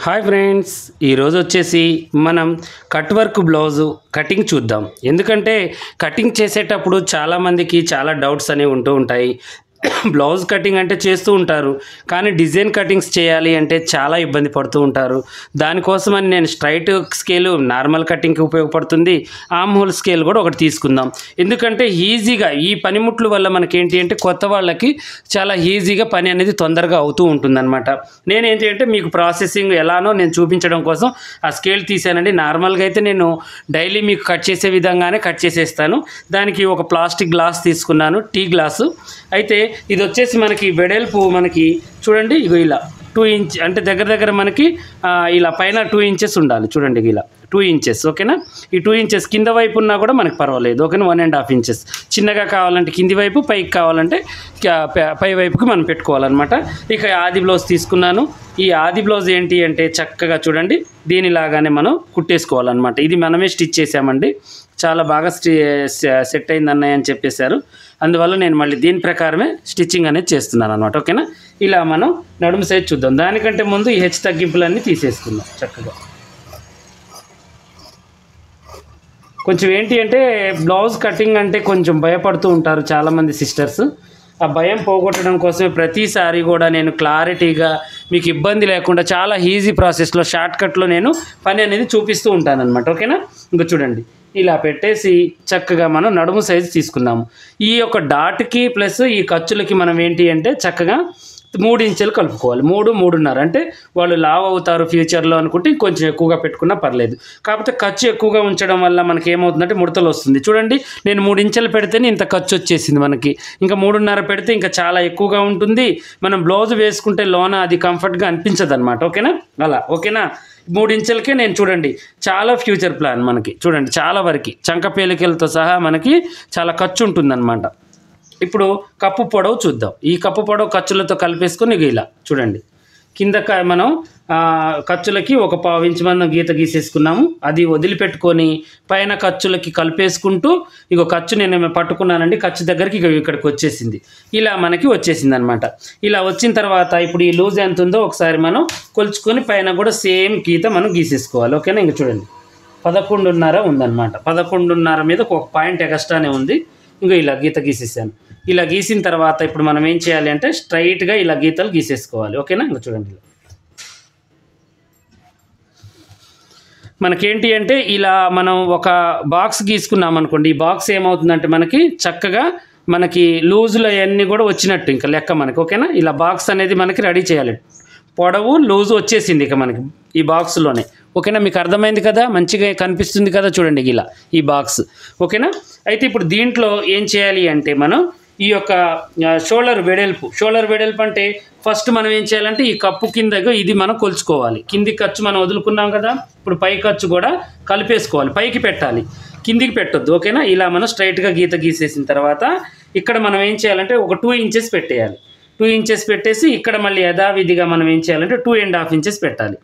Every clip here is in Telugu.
హాయ్ ఫ్రెండ్స్, ఈరోజు వచ్చేసి మనం కట్ వర్క్ బ్లౌజు కటింగ్ చూద్దాం. ఎందుకంటే కటింగ్ చేసేటప్పుడు చాలామందికి చాలా డౌట్స్ అనేవి ఉంటూ ఉంటాయి. బ్లౌజ్ కటింగ్ అంటే చేస్తూ ఉంటారు, కానీ డిజైన్ కటింగ్స్ చేయాలి అంటే చాలా ఇబ్బంది పడుతూ ఉంటారు. దానికోసమని నేను స్ట్రైట్ స్కేలు నార్మల్ కటింగ్కి ఉపయోగపడుతుంది, ఆర్మ్ హోల్ స్కేల్ కూడా ఒకటి తీసుకుందాం. ఎందుకంటే ఈజీగా ఈ పనిముట్లు వల్ల మనకేంటి అంటే కొత్త వాళ్ళకి చాలా ఈజీగా పని అనేది తొందరగా అవుతూ ఉంటుందన్నమాట. నేనేంటి అంటే మీకు ప్రాసెసింగ్ ఎలానో నేను చూపించడం కోసం ఆ స్కేల్ తీసానండి. నార్మల్గా అయితే నేను డైలీ మీకు కట్ చేసే విధంగానే కట్ చేసేస్తాను. దానికి ఒక ప్లాస్టిక్ గ్లాస్ తీసుకున్నాను, టీ గ్లాసు. అయితే ఇది వచ్చేసి మనకి వెడల్పు మనకి చూడండి, ఇగో ఇలా 2 ఇంచ్ అంటే దగ్గర మనకి ఇలా పైన 2 ఇంచెస్ ఉండాలి. చూడండి ఇలా 2 ఇంచెస్, ఓకేనా. ఈ 2 ఇంచెస్ కింద వైపు ఉన్నా కూడా మనకు పర్వాలేదు, ఓకేనా. 1.5 ఇంచెస్ చిన్నగా కావాలంటే కింది వైపు, పైకి కావాలంటే పై వైపుకి మనం పెట్టుకోవాలన్నమాట. ఇక ఆది బ్లౌజ్ తీసుకున్నాను. ఈ ఆది బ్లౌజ్ ఏంటి అంటే చక్కగా చూడండి దీనిలాగానే మనం కుట్టేసుకోవాలన్నమాట. ఇది మనమే స్టిచ్ చేసామండి, చాలా బాగా సెట్ అయింది అన్నయ్య అని చెప్పేశారు. అందువల్ల నేను మళ్ళీ దీని ప్రకారమే స్టిచ్చింగ్ అనేది చేస్తున్నాను అనమాట, ఓకేనా. ఇలా మనం నడుము సైజ్ చూద్దాం. దానికంటే ముందు ఈ హెచ్చు తగ్గింపులన్నీ తీసేసుకుందాం చక్కగా. కొంచెం ఏంటి అంటే బ్లౌజ్ కటింగ్ అంటే కొంచెం భయపడుతూ ఉంటారు చాలామంది సిస్టర్స్. ఆ భయం పోగొట్టడం కోసమే ప్రతిసారి కూడా నేను క్లారిటీగా మీకు ఇబ్బంది లేకుండా చాలా ఈజీ ప్రాసెస్లో షార్ట్కట్లో నేను పని అనేది చూపిస్తూ ఉంటానన్నమాట, ఓకేనా. ఇంకా చూడండి ఇలా పెట్టేసి చక్కగా మనం నడుము సైజు తీసుకున్నాము. ఈ యొక్క డాట్కి ప్లస్ ఈ ఖర్చులకి మనం ఏంటి అంటే చక్కగా 3 ఇంచులు కలుపుకోవాలి. 3.5 అంటే వాళ్ళు లావ్ అవుతారు ఫ్యూచర్లో అనుకుంటే కొంచెం ఎక్కువగా పెట్టుకున్నా పర్లేదు. కాకపోతే ఖర్చు ఎక్కువగా ఉంచడం వల్ల మనకి ఏమవుతుందంటే ముడతలు వస్తుంది. చూడండి నేను 3 ఇంచులు పెడితేనే ఇంత ఖర్చు వచ్చేసింది మనకి. ఇంకా 3.5 పెడితే ఇంకా చాలా ఎక్కువగా ఉంటుంది. మనం బ్లౌజ్ వేసుకుంటే లోన అది కంఫర్ట్గా అనిపించదు అనమాట, ఓకేనా. అలా ఓకేనా. 3 ఇంచులకే నేను చూడండి చాలా ఫ్యూచర్ ప్లాన్ మనకి చూడండి, చాలా వరకు చంక పేలికలతో సహా మనకి చాలా ఖర్చు ఉంటుందన్నమాట. ఇప్పుడు కప్పు పొడవు చూద్దాం. ఈ కప్పు పొడవు ఖర్చులతో కలిపేసుకొని ఇలా చూడండి కింద మనం ఖర్చులకి ఒక 1/4 ఇంచు మందం గీత గీసేసుకున్నాము. అది వదిలిపెట్టుకొని పైన ఖర్చులకి కలిపేసుకుంటూ ఇగో ఖర్చు నేను పట్టుకున్నానండి, ఖర్చు దగ్గరికి ఇక్కడికి వచ్చేసింది. ఇలా మనకి వచ్చేసింది అనమాట. ఇలా వచ్చిన తర్వాత ఇప్పుడు ఈ లూజ్ ఎంత ఉందో ఒకసారి మనం కొలుచుకొని పైన కూడా సేమ్ గీత మనం గీసేసుకోవాలి, ఓకేనా. ఇంక చూడండి 11.5 ఉందన్నమాట. 11.5 మీద ఒక పాయింట్ ఎక్స్ట్రానే ఉంది. ఇంకో ఇలా గీత గీసేసాను. ఇలా గీసిన తర్వాత ఇప్పుడు మనం ఏం చేయాలి అంటే స్ట్రైట్గా ఇలా గీతలు గీసేసుకోవాలి, ఓకేనా. ఇంకా చూడండి మనకేంటి అంటే ఇలా మనం ఒక బాక్స్ గీసుకున్నాం అనుకోండి. ఈ బాక్స్ ఏమవుతుందంటే మనకి చక్కగా మనకి లూజులు అవన్నీ కూడా వచ్చినట్టు ఇంకా లెక్క మనకి, ఓకేనా. ఇలా బాక్స్ అనేది మనకి రెడీ చేయాలి. పొడవు లూజు వచ్చేసింది ఇక మనకి ఈ బాక్స్లోనే, ఓకేనా. మీకు అర్థమైంది కదా, మంచిగా కనిపిస్తుంది కదా చూడండి ఇలా ఈ బాక్స్, ఓకేనా. అయితే ఇప్పుడు దీంట్లో ఏం చేయాలి అంటే మనం ఈ యొక్క షోల్డర్ వెడల్పు అంటే ఫస్ట్ మనం ఏం చేయాలంటే ఈ కప్పు కింద ఇది మనం కొలుచుకోవాలి. కింది ఖర్చు మనం వదులుకున్నాం కదా, ఇప్పుడు పై ఖర్చు కూడా కలిపేసుకోవాలి. పైకి పెట్టాలి, కిందికి పెట్టొద్దు, ఓకేనా. ఇలా మనం స్ట్రైట్గా గీత గీసేసిన తర్వాత ఇక్కడ మనం ఏం చేయాలంటే ఒక 2 ఇంచెస్ పెట్టేయాలి. 2 ఇంచెస్ పెట్టేసి ఇక్కడ మళ్ళీ యథావిధిగా మనం ఏం చేయాలంటే 2.5 ఇంచెస్ పెట్టాలి.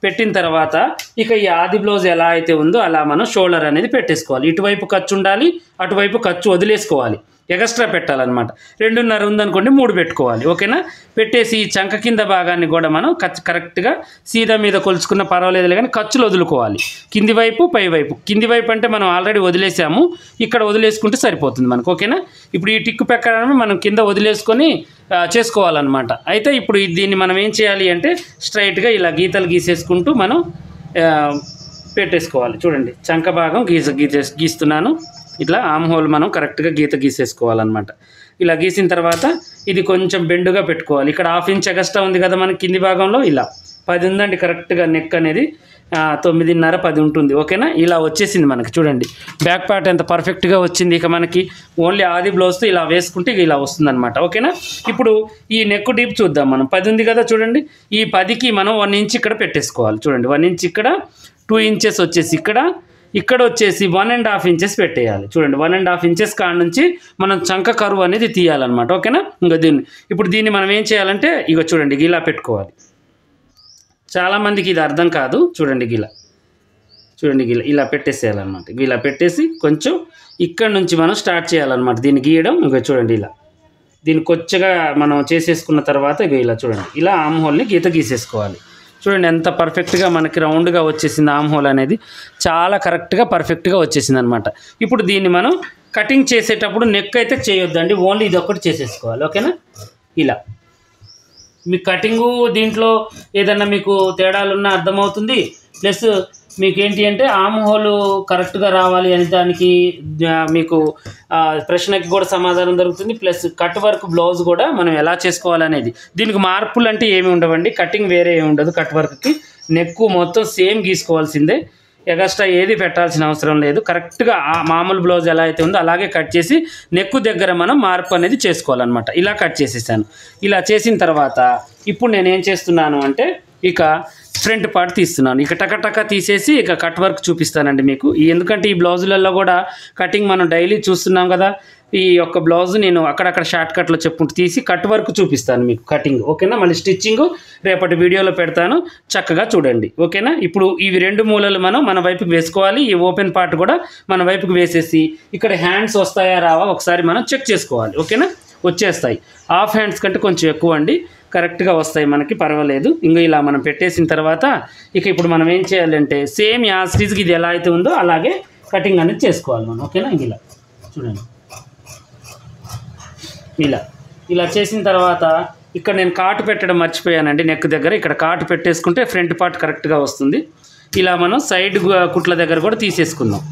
పెట్టిన తర్వాత ఇక ఈ ఆది బ్లౌజ్ ఎలా అయితే ఉందో అలా మనం షోల్డర్ అనేది పెట్టేసుకోవాలి. ఇటువైపు ఖర్చు ఉండాలి, అటువైపు ఖర్చు వదిలేసుకోవాలి, ఎక్స్ట్రా పెట్టాలన్నమాట. 2.5 ఉందనుకోండి 3 పెట్టుకోవాలి, ఓకేనా. పెట్టేసి ఈ చంక కింద భాగాన్ని కూడా మనం కరెక్ట్గా సీదా మీద కొలుచుకున్న పర్వాలేదు కానీ ఖర్చులు వదులుకోవాలి. కింది వైపు పై వైపు. కింది వైపు అంటే మనం ఆల్రెడీ వదిలేసాము, ఇక్కడ వదిలేసుకుంటే సరిపోతుంది మనకు, ఓకేనా. ఇప్పుడు ఈ టిక్కు ప్రకారం మనం కింద వదిలేసుకొని చేసుకోవాలన్నమాట. అయితే ఇప్పుడు దీన్ని మనం ఏం చేయాలి అంటే స్ట్రైట్గా ఇలా గీతలు గీసేసుకుంటూ మనం పెట్టేసుకోవాలి. చూడండి చంక భాగం గీస్తున్నాను. ఇట్లా ఆమ్ హోల్ మనం కరెక్ట్గా గీత గీసేసుకోవాలన్నమాట. ఇలా గీసిన తర్వాత ఇది కొంచెం బెండుగా పెట్టుకోవాలి. ఇక్కడ 1/2 ఇంచ్ ఎక్స్ట్రా ఉంది కదా మనకి కింది భాగంలో, ఇలా 10 ఉందండి కరెక్ట్గా. నెక్ అనేది 9.5 10 ఉంటుంది, ఓకేనా. ఇలా వచ్చేసింది మనకి చూడండి బ్యాక్ పార్ట్ ఎంత పర్ఫెక్ట్గా వచ్చింది. ఇక మనకి ఓన్లీ ఆది బ్లౌజ్తో ఇలా వేసుకుంటే ఇలా వస్తుందన్నమాట, ఓకేనా. ఇప్పుడు ఈ నెక్ డీప్ చూద్దాం మనం. 10 ఉంది కదా చూడండి, ఈ 10కి మనం 1 ఇంచ్ ఇక్కడ పెట్టేసుకోవాలి. చూడండి 1 ఇంచ్ ఇక్కడ, 2 ఇంచెస్ వచ్చేసి ఇక్కడ వచ్చేసి 1.5 ఇంచెస్ పెట్టేయాలి. చూడండి 1.5 ఇంచెస్ కాడ నుంచి మనం చంక కరువు అనేది తీయాలన్నమాట, ఓకేనా. ఇంకా దీన్ని మనం ఏం చేయాలంటే ఇక చూడండి ఇలా పెట్టుకోవాలి. చాలామందికి ఇది అర్థం కాదు. చూడండి ఇలా పెట్టేసేయాలన్నమాట. ఇలా పెట్టేసి కొంచెం ఇక్కడ నుంచి మనం స్టార్ట్ చేయాలన్నమాట దీన్ని గీయడం. ఇంకా చూడండి దీన్ని కొచ్చగా మనం చేసేసుకున్న తర్వాత ఇలా చూడండి ఇలా ఆమ్ హోల్ని గీత గీసేసుకోవాలి. చూడండి ఎంత పర్ఫెక్ట్గా మనకి రౌండ్గా వచ్చేసింది ఆమ్ హోల్ అనేది, చాలా కరెక్ట్గా పర్ఫెక్ట్గా వచ్చేసింది అనమాట. ఇప్పుడు దీన్ని మనం కటింగ్ చేసేటప్పుడు నెక్ అయితే చేయొద్దండి, ఓన్లీ ఇది ఒక్కటి చేసేసుకోవాలి. ఓకేనా? ఇలా మీ కటింగు దీంట్లో ఏదన్నా మీకు తేడాలున్నా అర్థమవుతుంది. ప్లస్ మీకు ఏంటి అంటే ఆమ్ హోల్ కరెక్ట్గా రావాలి అని దానికి మీకు ప్రశ్నకి కూడా సమాధానం దొరుకుతుంది. ప్లస్ కట్ వర్క్ బ్లౌజ్ కూడా మనం ఎలా చేసుకోవాలనేది, దీనికి మార్పులు అంటే ఏమి ఉండవండి, కటింగ్ వేరే ఏమి ఉండదు. కట్ వర్క్కి నెక్ మొత్తం సేమ్ గీసుకోవాల్సిందే, ఎగస్ట్రా ఏది పెట్టాల్సిన అవసరం లేదు. కరెక్ట్గా ఆ మామూలు బ్లౌజ్ ఎలా అయితే ఉందో అలాగే కట్ చేసి నెక్ దగ్గర మనం మార్పు అనేది చేసుకోవాలన్నమాట. ఇలా కట్ చేసేసాను. ఇలా చేసిన తర్వాత ఇప్పుడు నేను ఏం చేస్తున్నాను అంటే ఇక ఫ్రంట్ పార్ట్ తీస్తున్నాను. ఇక టకటక తీసేసి ఇక కట్ వర్క్ చూపిస్తానండి మీకు. ఎందుకంటే ఈ బ్లౌజులలో కూడా కటింగ్ మనం డైలీ చూస్తున్నాం కదా, ఈ యొక్క బ్లౌజ్ నేను అక్కడక్కడ షార్ట్ కట్లో చెప్పుకుంటూ తీసి కట్ వర్క్ చూపిస్తాను మీకు కటింగ్. ఓకేనా? మళ్ళీ స్టిచ్చింగ్ రేపటి వీడియోలో పెడతాను, చక్కగా చూడండి. ఓకేనా? ఇప్పుడు ఇవి రెండు మూలలు మన వైపుకి వేసుకోవాలి. ఈ ఓపెన్ పార్ట్ కూడా మన వైపుకి వేసేసి ఇక్కడ హ్యాండ్స్ వస్తాయా రావా ఒకసారి మనం చెక్ చేసుకోవాలి. ఓకేనా? వచ్చేస్తాయి. హాఫ్ హ్యాండ్స్ కంటే కొంచెం ఎక్కువ అండి, కరెక్ట్గా వస్తాయి మనకి, పర్వాలేదు. ఇంకా ఇలా మనం పెట్టేసిన తర్వాత ఇక ఇప్పుడు మనం ఏం చేయాలంటే సేమ్ యాజ్ ఇట్ ఈజ్ ఇది ఎలా అయితే ఉందో అలాగే కటింగ్ అనేది చేసుకోవాలి మనం. ఓకేనా? ఇలా చూడండి, ఇలా చేసిన తర్వాత ఇక్కడ నేను కాటు పెట్టడం మర్చిపోయానండి. నెక్ దగ్గర ఇక్కడ కాటు పెట్టేసుకుంటే ఫ్రంట్ పార్ట్ కరెక్ట్గా వస్తుంది. ఇలా మనం సైడ్ కుట్ల దగ్గర కూడా తీసేసుకుందాం.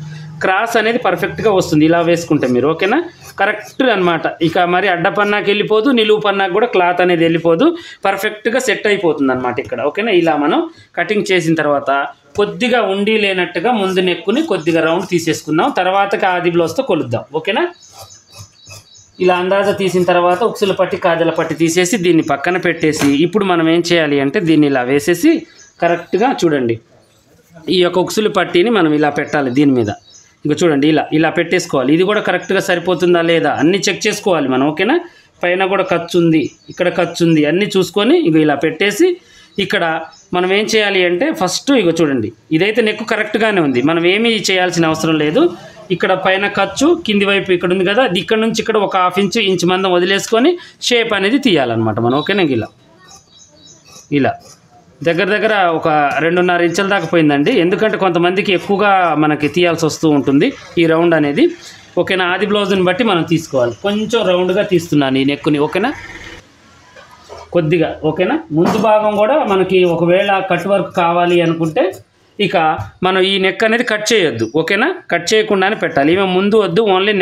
క్రాస్ అనేది పర్ఫెక్ట్గా వస్తుంది ఇలా వేసుకుంటే మీరు. ఓకేనా? కరెక్ట్ అనమాట. ఇక మరి అడ్డ పన్నాకి వెళ్ళిపోదు, నిలువు పన్నాకు కూడా క్లాత్ అనేది వెళ్ళిపోదు, పర్ఫెక్ట్గా సెట్ అయిపోతుంది అనమాట ఇక్కడ. ఓకేనా? ఇలా మనం కటింగ్ చేసిన తర్వాత కొద్దిగా ఉండి లేనట్టుగా ముందు నెక్కుని కొద్దిగా రౌండ్ తీసేసుకుందాం, తర్వాతకి ఆది బ్లౌజ్తో కొలుద్దాం. ఓకేనా? ఇలా అందాజా తీసిన తర్వాత ఉక్సుల పట్టి కాజల పట్టి తీసేసి దీన్ని పక్కన పెట్టేసి ఇప్పుడు మనం ఏం చేయాలి అంటే దీన్ని ఇలా వేసేసి కరెక్ట్గా చూడండి ఈ యొక్క ఉక్సుల పట్టీని మనం ఇలా పెట్టాలి దీని మీద. ఇక చూడండి ఇలా పెట్టేసుకోవాలి. ఇది కూడా కరెక్ట్గా సరిపోతుందా లేదా అన్నీ చెక్ చేసుకోవాలి మనం. ఓకేనా? పైన కూడా ఖర్చు ఉంది, ఇక్కడ ఖర్చు ఉంది, అన్నీ చూసుకొని ఇక ఇలా పెట్టేసి ఇక్కడ మనం ఏం చేయాలి అంటే ఫస్ట్ ఇక చూడండి ఇదైతే నెక్ కరెక్ట్గానే ఉంది, మనం ఏమీ చేయాల్సిన అవసరం లేదు. ఇక్కడ పైన ఖర్చు కింది వైపు ఇక్కడ ఉంది కదా, ఇక్కడ నుంచి ఇక్కడ ఒక హాఫ్ ఇంచ్ మందం వదిలేసుకొని షేప్ అనేది తీయాలన్నమాట మనం. ఓకేనా? ఇలా దగ్గర ఒక 2.5 ఇంచుల దాకా పోయిందండి, ఎందుకంటే కొంతమందికి ఎక్కువగా మనకి తీయాల్సి వస్తూ ఉంటుంది ఈ రౌండ్ అనేది. ఓకేనా? ఆది బ్లౌజ్ని బట్టి మనం తీసుకోవాలి. కొంచెం రౌండ్గా తీస్తున్నాను ఈ నెక్కుని. ఓకేనా? కొద్దిగా. ఓకేనా? ముందు భాగం కూడా మనకి ఒకవేళ కట్ వర్క్ కావాలి అనుకుంటే ఇక మనం ఈ నెక్ అనేది కట్ చేయొద్దు. ఓకేనా? కట్ చేయకుండానే పెట్టాలి. ఈమె ముందు వద్దు, ఓన్లీ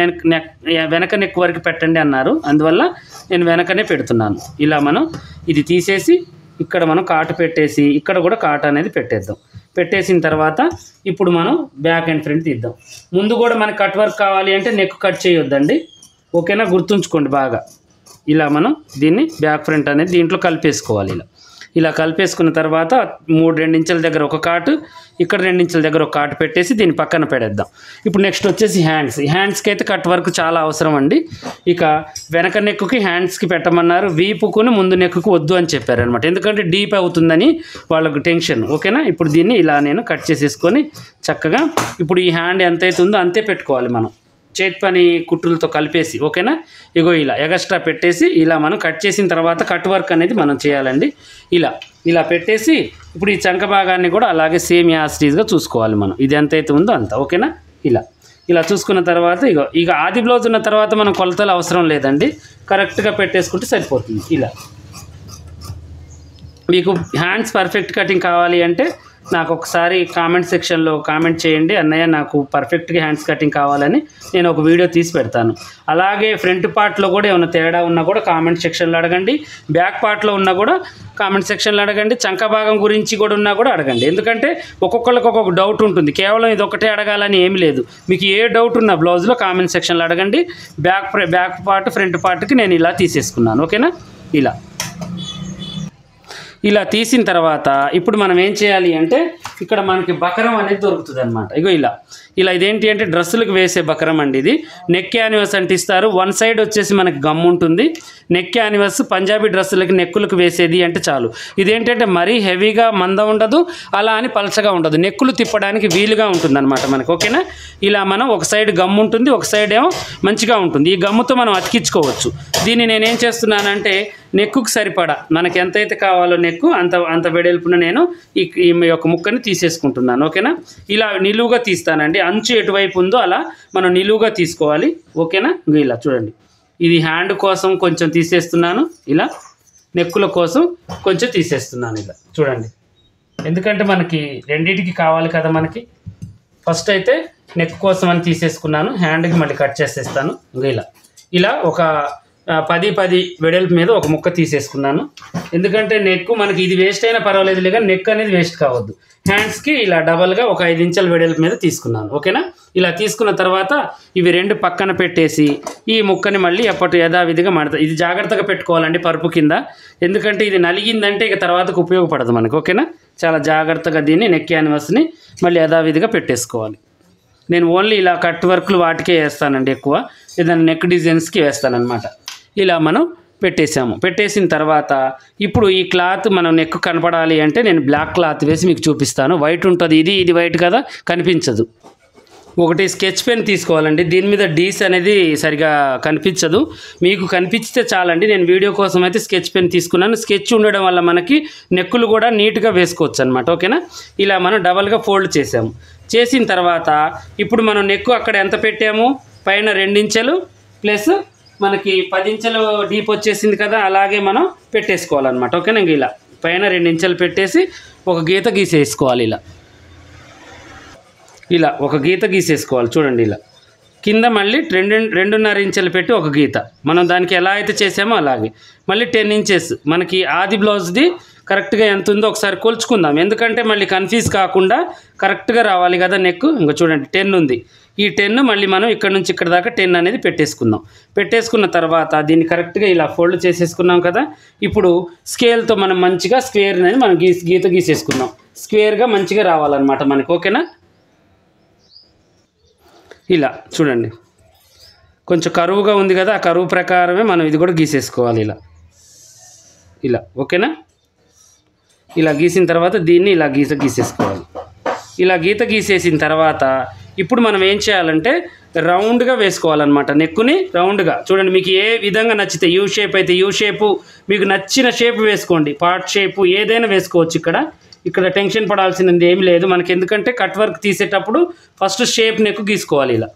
వెనక నెక్ వరకు పెట్టండి అన్నారు, అందువల్ల నేను వెనకనే పెడుతున్నాను. ఇలా మనం ఇది తీసేసి ఇక్కడ మనం కాటు పెట్టేసి ఇక్కడ కూడా కాటు అనేది పెట్టేద్దాం. పెట్టేసిన తర్వాత ఇప్పుడు మనం బ్యాక్ అండ్ ఫ్రంట్ తీద్దాం. ముందు కూడా మనకి కట్ వర్క్ కావాలి అంటే నెక్ కట్ చేయొద్దండి. ఓకేనా? గుర్తుంచుకోండి బాగా. ఇలా మనం దీన్ని బ్యాక్ ఫ్రంట్ అనేది దీంట్లో కలిపేసుకోవాలి. ఇలా కలిపేసుకున్న తర్వాత 2 ఇంచుల దగ్గర ఒక కాటు, ఇక్కడ 2 ఇంచుల దగ్గర ఒక కాటు పెట్టేసి దీన్ని పక్కన పెడేద్దాం. ఇప్పుడు నెక్స్ట్ వచ్చేసి హ్యాండ్స్కి అయితే కట్ వర్క్ చాలా అవసరం అండి. ఇక వెనక నెక్కుకి హ్యాండ్స్కి పెట్టమన్నారు, వీపుకుని ముందు నెక్కుకు వద్దు అని చెప్పారు అనమాట, ఎందుకంటే డీప్ అవుతుందని వాళ్ళకు టెన్షన్. ఓకేనా? ఇప్పుడు దీన్ని ఇలా నేను కట్ చేసేసుకొని చక్కగా ఇప్పుడు ఈ హ్యాండ్ ఎంతైతే ఉందో అంతే పెట్టుకోవాలి మనం చేతి పని కుట్టులతో కలిపేసి. ఓకేనా? ఇగో ఇలా ఎగస్ట్రా పెట్టేసి ఇలా మనం కట్ చేసిన తర్వాత కట్ వర్క్ అనేది మనం చేయాలండి. ఇలా పెట్టేసి ఇప్పుడు ఈ చంక భాగాన్ని కూడా అలాగే సేమ్ యాస్టీజ్గా చూసుకోవాలి మనం, ఇది ఎంతైతే ఉందో అంత. ఓకేనా? ఇలా చూసుకున్న తర్వాత ఇక ఆది బ్లౌజ్ ఉన్న తర్వాత మనం కొలతలు అవసరం లేదండి, కరెక్ట్గా పెట్టేసుకుంటే సరిపోతుంది. ఇలా మీకు హ్యాండ్స్ పర్ఫెక్ట్ కటింగ్ కావాలి అంటే నాకు ఒకసారి కామెంట్ సెక్షన్లో కామెంట్ చేయండి, అన్నయ్య నాకు పర్ఫెక్ట్గా హ్యాండ్స్ కటింగ్ కావాలని, నేను ఒక వీడియో తీసి పెడతాను. అలాగే ఫ్రంట్ పార్ట్లో కూడా ఏమైనా తేడా ఉన్నా కూడా కామెంట్ సెక్షన్లో అడగండి, బ్యాక్ పార్ట్లో ఉన్నా కూడా కామెంట్ సెక్షన్లో అడగండి, చంక భాగం గురించి కూడా ఉన్నా కూడా అడగండి. ఎందుకంటే ఒక్కొక్కరికి ఒక్కొక్క డౌట్ ఉంటుంది, కేవలం ఇది ఒకటే అడగాలని ఏమి లేదు. మీకు ఏ డౌట్ ఉన్నా బ్లౌజ్లో కామెంట్ సెక్షన్లో అడగండి. బ్యాక్ పార్ట్ ఫ్రంట్ పార్ట్కి నేను ఇలా తీసేసుకున్నాను. ఓకేనా? ఇలా తీసిన తర్వాత ఇప్పుడు మనం ఏం చేయాలి అంటే ఇక్కడ మనకి బకరం అనేది దొరుకుతుంది అనమాట. ఇలా ఇదేంటి అంటే డ్రెస్సులకు వేసే బకరం అండి. ఇది నెక్ క్యాన్వాస్ అంటిస్తారు, వన్ సైడ్ వచ్చేసి మనకి గమ్ ఉంటుంది. నెక్ క్యాన్వాస్ పంజాబీ డ్రెస్సులకి నెక్కులకు వేసేది అంటే చాలు. ఇదేంటంటే మరీ హెవీగా మందం ఉండదు, అలా అని పలచగా ఉండదు, నెక్కులు తిప్పడానికి వీలుగా ఉంటుంది అనమాట మనకి. ఓకేనా? ఇలా మనం ఒక సైడ్ గమ్ ఉంటుంది, ఒక సైడ్ ఏమో మంచిగా ఉంటుంది. ఈ గమ్ముతో మనం అతికించుకోవచ్చు. దీన్ని నేనేం చేస్తున్నానంటే నెక్కుకు సరిపడా మనకి ఎంతైతే కావాలో నెక్కు అంత వెడల్పున నేను ఈ యొక్క ముక్కని తీసేసుకుంటున్నాను. ఓకేనా, ఇలా నిలువుగా తీస్తానండి. అంచు ఎటువైపు ఉందో అలా మనం నిలువుగా తీసుకోవాలి. ఓకేనా, ఇలా చూడండి, ఇది హ్యాండ్ కోసం కొంచెం తీసేస్తున్నాను, ఇలా నెక్కుల కోసం కొంచెం తీసేస్తున్నాను. ఇలా చూడండి, ఎందుకంటే మనకి రెండింటికి కావాలి కదా. మనకి ఫస్ట్ అయితే నెక్ కోసం అని తీసేసుకున్నాను, హ్యాండ్కి మళ్ళీ కట్ చేసేస్తాను. ఇలా ఒక 10 వెడల్పు మీద ఒక ముక్క తీసేసుకున్నాను. ఎందుకంటే నెక్ మనకి ఇది వేస్ట్ అయినా పర్వాలేదు, లేక నెక్ అనేది వేస్ట్ కావద్దు. హ్యాండ్స్కి ఇలా డబల్గా ఒక 5 ఇంచుల వెడల్పు మీద తీసుకున్నాను. ఓకేనా, ఇలా తీసుకున్న తర్వాత ఇవి రెండు పక్కన పెట్టేసి ఈ ముక్కని మళ్ళీ యథావిధిగా ఇది జాగ్రత్తగా పెట్టుకోవాలండి పరుపు కింద. ఎందుకంటే ఇది నలిగిందంటే ఇక తర్వాతకు ఉపయోగపడదు మనకు. ఓకేనా, చాలా జాగ్రత్తగా దీన్ని నెక్ క్యాన్వాస్ని మళ్ళీ యథావిధిగా పెట్టేసుకోవాలి. నేను ఓన్లీ ఇలా కట్ వర్క్లు వాటికే వేస్తానండి, ఎక్కువ ఏదైనా నెక్ డిజైన్స్కి వేస్తానన్నమాట. ఇలా మనం పెట్టేసిన తర్వాత ఇప్పుడు ఈ క్లాత్ మనం నెక్ కనపడాలి అంటే నేను బ్లాక్ క్లాత్ వేసి మీకు చూపిస్తాను. వైట్ ఉంటుంది, ఇది వైట్ కదా, కనిపించదు. ఒకటి స్కెచ్ పెన్ తీసుకోవాలండి. దీని మీద డీస్ అనేది సరిగా కనిపించదు, మీకు కనిపిస్తే చాలండి. నేను వీడియో కోసం అయితే స్కెచ్ పెన్ తీసుకున్నాను. స్కెచ్ ఉండడం వల్ల మనకి నెక్కులు కూడా నీట్గా వేసుకోవచ్చు అనమాట. ఓకేనా, ఇలా మనం డబల్గా ఫోల్డ్ చేసిన తర్వాత ఇప్పుడు మనం నెక్కు అక్కడ ఎంత పెట్టాము, పైన 2 ఇంచులు ప్లస్ మనకి 10 ఇంచులు డీప్ వచ్చేసింది కదా, అలాగే మనం పెట్టేసుకోవాలన్నమాట. ఓకేనా, ఇలా పైన 2 ఇంచులు పెట్టేసి ఒక గీత గీసేసుకోవాలి. ఇలా ఒక గీత గీసేసుకోవాలి. చూడండి, ఇలా కింద మళ్ళీ 2.5 ఇంచులు పెట్టి ఒక గీత. మనం దానికి ఎలా అయితే చేసామో అలాగే మళ్ళీ 10 ఇంచెస్ మనకి ఆది బ్లౌజ్ది కరెక్ట్గా ఎంత ఉందో ఒకసారి కొలుచుకుందాం. ఎందుకంటే మళ్ళీ కన్ఫ్యూజ్ కాకుండా కరెక్ట్గా రావాలి కదా నెక్. ఇంకా చూడండి 10 ఉంది, ఈ 10 మళ్ళీ మనం ఇక్కడ నుంచి ఇక్కడ దాకా 10 అనేది పెట్టేసుకున్న తర్వాత దీన్ని కరెక్ట్గా ఇలా ఫోల్డ్ చేసేసుకున్నాం కదా. ఇప్పుడు స్కేల్తో మనం మంచిగా స్క్వేర్ అనేది మనం గీత గీసేసుకున్నాం. స్క్వేర్గా మంచిగా రావాలన్నమాట మనకి. ఓకేనా, ఇలా చూడండి, కొంచెం కరువుగా ఉంది కదా, ఆ కరువు ప్రకారమే మనం ఇది కూడా గీసేసుకోవాలి. ఇలా ఓకేనా, ఇలా గీసిన తర్వాత దీన్ని ఇలా గీసేసుకోవాలి. ఇలా గీత గీసేసిన తర్వాత ఇప్పుడు మనం ఏం చేయాలంటే రౌండ్గా వేసుకోవాలన్నమాట. నెక్కుని రౌండ్గా చూడండి, మీకు ఏ విధంగా నచ్చితే యూ షేప్ అయితే యూ షేపు, మీకు నచ్చిన షేప్ వేసుకోండి. పార్ట్ షేపు ఏదైనా వేసుకోవచ్చు. ఇక్కడ టెన్షన్ పడాల్సినది ఏమి లేదు మనకి. ఎందుకంటే కట్ వర్క్ తీసేటప్పుడు ఫస్ట్ షేప్ నెక్ గీసుకోవాలి. ఇలా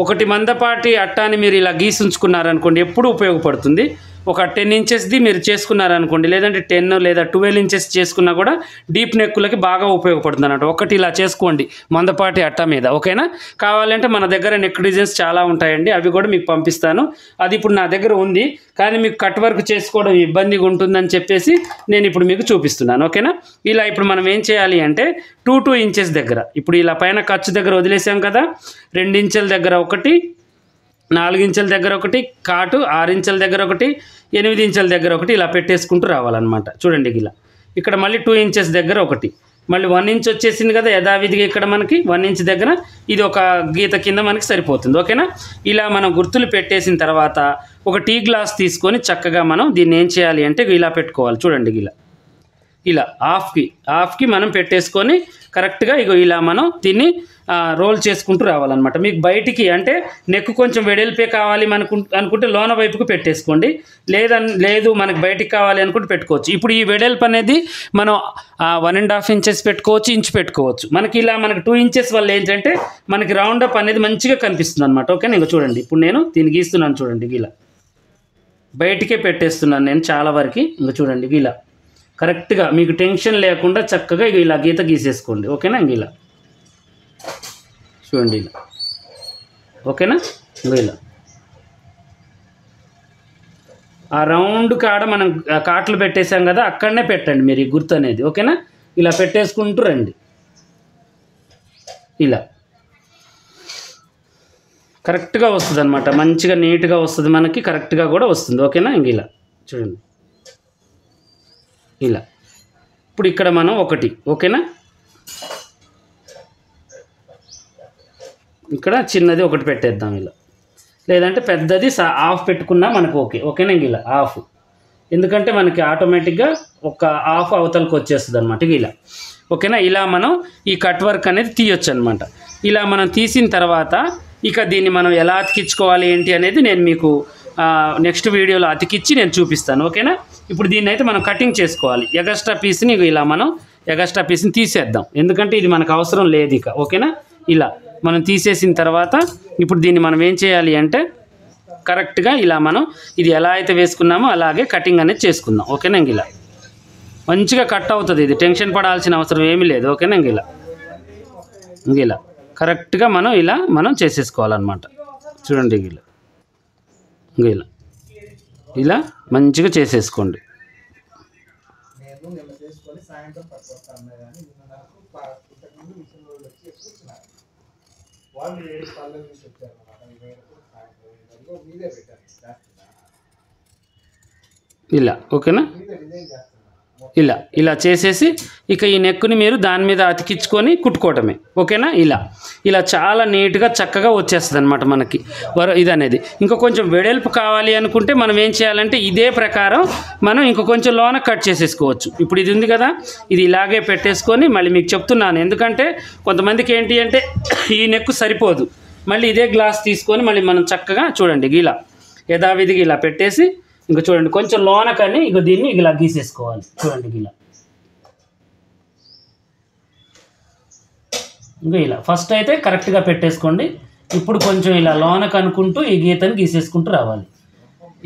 ఒకటి మందపాటి అట్టాని మీరు ఇలా గీసి ఉంచుకున్నారనుకోండి, ఎప్పుడు ఉపయోగపడుతుంది. ఒక 10 ఇంచెస్ది మీరు చేసుకున్నారనుకోండి, లేదంటే 10 లేదా 12 ఇంచెస్ చేసుకున్నా కూడా డీప్ నెక్కులకి బాగా ఉపయోగపడుతుంది అన్నట్టు. ఒకటి ఇలా చేసుకోండి మందపాటి అట్టా మీద. ఓకేనా, కావాలంటే మన దగ్గర నెక్ డిజైన్స్ చాలా ఉంటాయండి, అవి కూడా మీకు పంపిస్తాను. అది ఇప్పుడు నా దగ్గర ఉంది, కానీ మీకు కట్ వర్క్ చేసుకోవడం ఇబ్బందిగా ఉంటుందని చెప్పేసి నేను ఇప్పుడు మీకు చూపిస్తున్నాను. ఓకేనా, ఇలా ఇప్పుడు మనం ఏం చేయాలి అంటే 2 ఇంచెస్ దగ్గర ఇప్పుడు ఇలా పైన ఖర్చు దగ్గర వదిలేసాం కదా, 2 ఇంచుల దగ్గర ఒకటి, 4 ఇంచుల దగ్గర ఒకటి, కాటు 6 ఇంచుల దగ్గర ఒకటి, 8 ఇంచుల దగ్గర ఒకటి, ఇలా పెట్టేసుకుంటూ రావాలన్నమాట. చూడండి, ఇలా ఇక్కడ మళ్ళీ 2 ఇంచెస్ దగ్గర ఒకటి, మళ్ళీ 1 ఇంచ్ వచ్చేసింది కదా యథావిధిగా. ఇక్కడ మనకి 1 ఇంచ్ దగ్గర ఇది ఒక గీత కింద మనకి సరిపోతుంది. ఓకేనా, ఇలా మనం గుర్తులు పెట్టేసిన తర్వాత ఒక టీ గ్లాస్ తీసుకొని చక్కగా మనం దీన్ని ఏం చేయాలి అంటే ఇలా పెట్టుకోవాలి. చూడండి, ఇలా హాఫ్కి మనం పెట్టేసుకొని కరెక్ట్గా ఇలా మనం దీన్ని రోల్ చేసుకుంటూ రావాలన్నమాట. మీకు బయటికి అంటే నెక్ కొంచెం వెడల్పే కావాలి అనుకుంటే లోన వైపుకు పెట్టేసుకోండి, లేదు మనకు బయటికి కావాలి అనుకుంటే పెట్టుకోవచ్చు. ఇప్పుడు ఈ వెడల్పు అనేది మనం 1.5 ఇంచెస్ పెట్టుకోవచ్చు, ఇంచు పెట్టుకోవచ్చు. మనకి 2 ఇంచెస్ వల్ల ఏంటంటే మనకి రౌండ్ అప్ అనేది మంచిగా కనిపిస్తుంది అనమాట. ఓకేనా, ఇంకా చూడండి, ఇప్పుడు నేను దీన్ని గీస్తున్నాను. చూడండి, ఇలా బయటికే పెట్టేస్తున్నాను నేను చాలా వరకు. ఇంకా చూడండి, ఇలా కరెక్ట్గా మీకు టెన్షన్ లేకుండా చక్కగా ఇలా గీత గీసేసుకోండి. ఓకేనా, ఇలా చూడండి, ఇలా ఓకేనా. ఇలా ఆ రౌండ్ కాడ మనం కాట్లు పెట్టేసాం కదా, అక్కడనే పెట్టండి మీరు ఈ గుర్తు అనేది. ఓకేనా, ఇలా పెట్టేసుకుంటూ రండి. ఇలా కరెక్ట్గా వస్తుంది అనమాట, మంచిగా నీట్గా వస్తుంది మనకి, కరెక్ట్గా కూడా వస్తుంది. ఓకేనా, ఇలా చూడండి, ఇలా ఇప్పుడు ఇక్కడ మనం ఒకటి. ఓకేనా, ఇక్కడ చిన్నది ఒకటి పెట్టేద్దాం ఇలా, లేదంటే పెద్దది హాఫ్ పెట్టుకున్నా మనకు ఓకేనా. ఇలా హాఫ్, ఎందుకంటే మనకి ఆటోమేటిక్గా ఒక హాఫ్ అవతలకు వచ్చేస్తుంది అనమాట. ఇలా ఓకేనా, ఇలా మనం ఈ కట్ వర్క్ అనేది తీయొచ్చు అనమాట. ఇలా మనం తీసిన తర్వాత ఇక దీన్ని మనం ఎలా అతికించుకోవాలి ఏంటి అనేది నేను మీకు నెక్స్ట్ వీడియోలో అతికిచ్చి నేను చూపిస్తాను. ఓకేనా? ఇప్పుడు దీన్ని అయితే మనం కటింగ్ చేసుకోవాలి. ఎగస్ట్రా పీస్ని ఇలా మనం ఎగస్ట్రా పీస్ని తీసేద్దాం, ఎందుకంటే ఇది మనకు అవసరం లేదు ఇక. ఓకేనా? ఇలా మనం తీసేసిన తర్వాత ఇప్పుడు దీన్ని మనం ఏం చేయాలి అంటే కరెక్ట్గా ఇలా మనం ఇది ఎలా అయితే వేసుకున్నామో అలాగే కటింగ్ అనేది చేసుకుందాం. ఓకేనా? ఇలా మంచిగా కట్ అవుతుంది, ఇది టెన్షన్ పడాల్సిన అవసరం ఏమీ లేదు. ఓకేనా? ఇలా కరెక్ట్గా మనం ఇలా మనం చేసేసుకోవాలన్నమాట. చూడండి, ఇలా ఇలా మంచిగా చేసేసుకోండి. ఇలా ఓకేనా? ఇలా చేసేసి ఇక ఈ నెక్కుని మీరు దాని మీద అతికించుకొని కుట్టుకోవటమే. ఓకేనా? ఇలా చాలా నీట్గా చక్కగా వచ్చేస్తుంది అనమాట మనకి ఇది అనేది. ఇంకా కొంచెం వెడల్పు కావాలి అనుకుంటే మనం ఏం చేయాలంటే ఇదే ప్రకారం మనం ఇంకో కొంచెం లోన కట్ చేసేసుకోవచ్చు. ఇప్పుడు ఇది ఉంది కదా, ఇది ఇలాగే పెట్టేసుకొని మళ్ళీ మీకు చెప్తున్నాను, ఎందుకంటే కొంతమందికి ఏంటి అంటే ఈ నెక్కు సరిపోదు, మళ్ళీ ఇదే గ్లాస్ తీసుకొని మళ్ళీ మనం చక్కగా చూడండి ఇలా యథావిధిగా ఇలా పెట్టేసి ఇంకా చూడండి కొంచెం లోనకని ఇక దీన్ని ఇలా గీసేసుకోవాలి. చూడండి ఇంకా ఇలా ఫస్ట్ అయితే కరెక్ట్గా పెట్టేసుకోండి. ఇప్పుడు కొంచెం ఇలా లోనకు అనుకుంటూ ఈ గీతను గీసేసుకుంటూ రావాలి.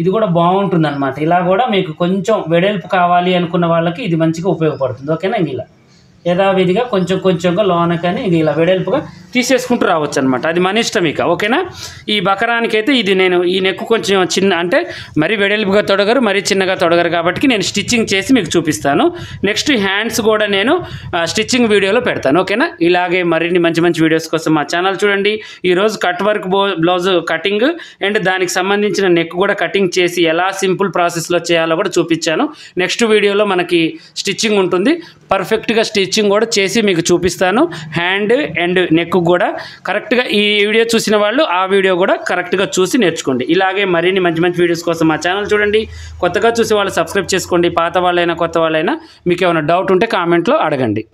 ఇది కూడా బాగుంటుంది అనమాట. ఇలా కూడా మీకు కొంచెం వెడల్పు కావాలి అనుకున్న వాళ్ళకి ఇది మంచిగా ఉపయోగపడుతుంది. ఓకేనా? ఇలా యథావిధిగా కొంచెంగా లోనకని ఇలా వెడల్పుగా తీసేసుకుంటూ రావచ్చు అనమాట. అది మన ఇష్టం ఇక. ఓకేనా? ఈ బకరానికైతే ఇది నేను ఈ నెక్కు కొంచెం చిన్న అంటే మరీ వెడల్పుగా తొడగరు, మరీ చిన్నగా తొడగరు కాబట్టి నేను స్టిచ్చింగ్ చేసి మీకు చూపిస్తాను. నెక్స్ట్ హ్యాండ్స్ కూడా నేను స్టిచ్చింగ్ వీడియోలో పెడతాను. ఓకేనా? ఇలాగే మరిన్ని మంచి వీడియోస్ కోసం మా ఛానల్ చూడండి. ఈరోజు cut work blouse cutting and దానికి సంబంధించిన నెక్ కూడా కటింగ్ చేసి ఎలా సింపుల్ ప్రాసెస్లో చేయాలో కూడా చూపించాను. నెక్స్ట్ వీడియోలో మనకి స్టిచ్చింగ్ ఉంటుంది, పర్ఫెక్ట్గా స్టిచ్చింగ్ కూడా చేసి మీకు చూపిస్తాను. హ్యాండ్ అండ్ నెక్ కూడా కరెక్ట్గా ఈ వీడియో చూసిన వాళ్ళు ఆ వీడియో కూడా కరెక్ట్గా చూసి నేర్చుకోండి. ఇలాగే మరిన్ని మంచి వీడియోస్ కోసం మా ఛానల్ చూడండి. కొత్తగా చూసే వాళ్ళు సబ్స్క్రైబ్ చేసుకోండి. పాత వాళ్ళైనా కొత్త వాళ్ళైనా మీకు ఏమైనా డౌట్ ఉంటే కామెంట్లో అడగండి.